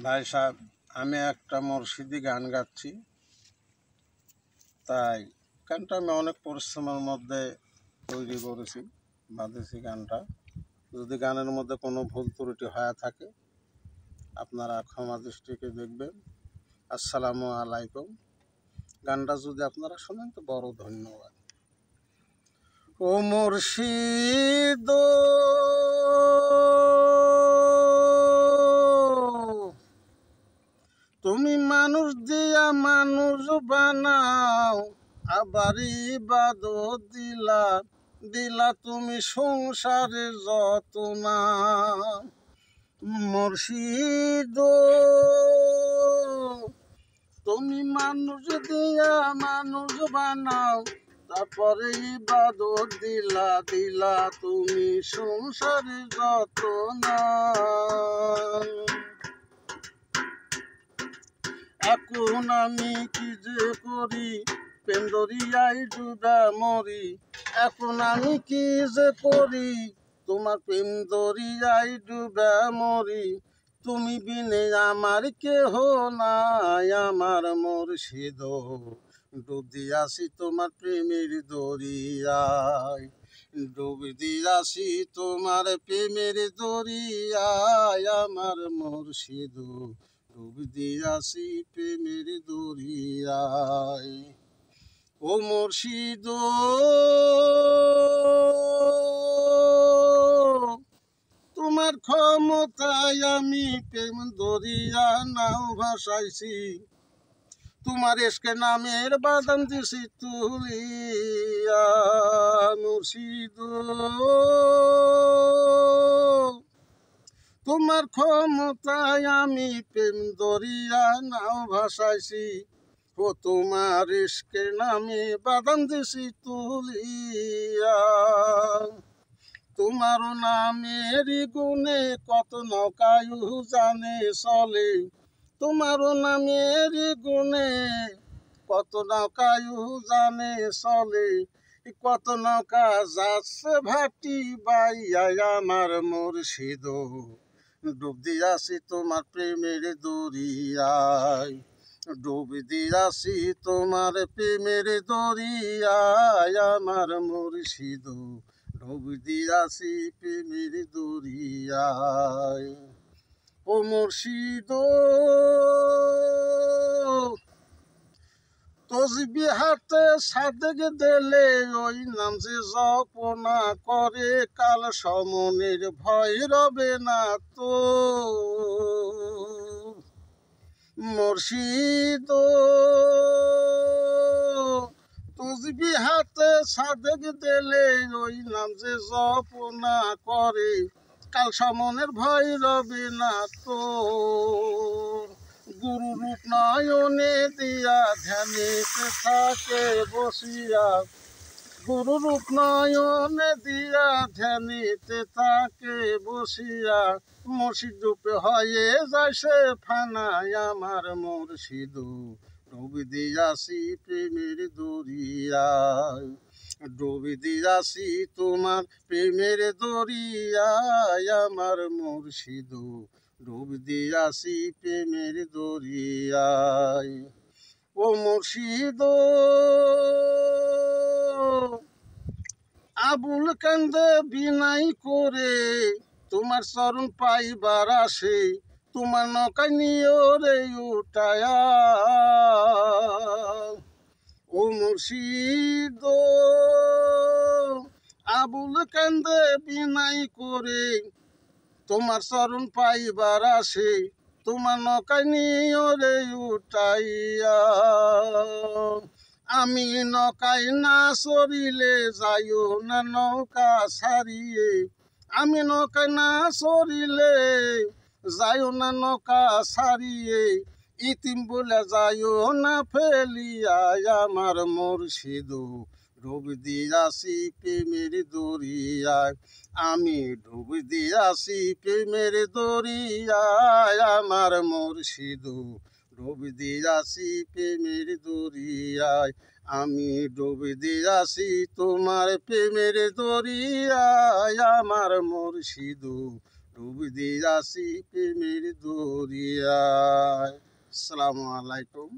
ভাই সাহেব, আমি একটা মুর্শিদি গান গাচ্ছি। তাই গানটা আমি অনেক পরিশ্রমের মধ্যে তৈরি করেছি, বাঁধেছি গানটা। যদি গানের মধ্যে কোনো ভুল ত্রুটি হয়ে থাকে আপনারা ক্ষমা দৃষ্টিকে দেখবেন। আসসালামু আলাইকুম। গানটা যদি আপনারা শোনেন তো বড় ধন্যবাদ। ও মুর্শিদ, তুমি মানুষ দিয়া মানুষ বানাও, আবার ইবাদত দিলা দিলা তুমি সংসারে যত না। মুর্শিদ, তুমি মানুষ দিয়া মানুষ বানাও, তারপরে ইবাদত দিলা দিলা তুমি সংসারে যত না। এখন আমি কি যে করি, প্রেম দরিয়ায় ডুবা মরি। এখন আমি কি যে করি, তোমার প্রেম দরিয়ায় ডুবা মরি। তুমি বিনে আমার কেহ নাই, আমার মুর্শিদ ডুব দিয়াছি তোমার প্রেমের দরিয়ায়। ডুব দিয়াছি তোমার প্রেমের দরিয়ায়, আমার মুর্শিদ ডুব দিয়াছি প্রেমের দরিয়ায়। ও মুর্শিদ, তোমার ক্ষমতায় আমি প্রেম দরিয়া নাও ভাসাইছি। তোমার এসকে নামের বাদাম দিছি তুলিয়া। মুর্শিদ, তোমার ক্ষমতায় আমি প্রেম দরিয়া নাও ভাসাইছি। ও তোমার ইশকের নামে বাদাম দিছি তুলিয়া। তোমার নামেরই গুণে কত নৌকায়ু জানে চলে। তোমার নামেরই গুণে কত নৌকায়ু জানে চলে। কত নৌকা যাচ্ছে ভাটি বাইয়া, আমার মুর্শিদ ডুব দিয়াছি তোমার প্রেমের দরিয়ায়। ডুব দিয়াছি তোমার প্রেমের দরিয়ায়, আমার মুর্শিদ ডুব দিয়াছি প্রেমের দরিয়ায়। ও মুর্শিদ, তসবি হাতে সাদেক দিলে ওই নাম যে জপনা করে, কাল সমনের ভয় রবে না তো। মুর্শিদ, তসবি হাতে সাদেক দিলে ওই নাম যে জপনা করে, কাল সমনের ভয় রবে না তো। গুরু রূপ নয়নে দিয়া ধ্যানিতে থাকে বসিয়া। গুরু রূপ নয়নে দিয়া ধ্যানিতে থাকে বসিয়া। মুর্শিদ রূপে হয়ে যায় সে ফানায়, আমার মুর্শিদ ডুব দিয়াছি প্রেমের দরিয়ায়। ডুব দিয়াছি তোমার প্রেমের দরিয়ায়, আমার মুর্শিদ ডুব দিয়াছি প্রেমের দরিয়ায়। ও মুর্শিদ, আবুল কান্দে বিনাই করে তোমার চরণ পাইবার আসে। তোমার নৌকায় নিয়ে রে উঠায়া। ও মুর্শিদ, আবুল কান্দে বিনাই করে তোমার চরণ পাইবার আসে। তোমার নৌকায় নিয়ে রে উঠাইয়া। আমি নৌকায় না চড়িলে যাইও না নৌকা ছাড়িয়ে। আমি নৌকায় না চড়িলে যাইও না নৌকা ছাড়িয়ে। ইতিম বলে যাইও না ফেলিয়া, আমার মুর্শিদ ডুব দিয়াছি প্রেমের দরিয়ায়। আমি ডুব দিয়াছি প্রেমের দরিয়ায়, আমার মুর্শিদ ডুব দিয়াছি প্রেমের দরিয়ায়। আমি ডুব দিয়াছি তোমার প্রেমের দরিয়ায়, আমার মুর্শিদ ডুবি দিয়াছি প্রেমের দরিয়ায়। আসসালামু আলাইকুম।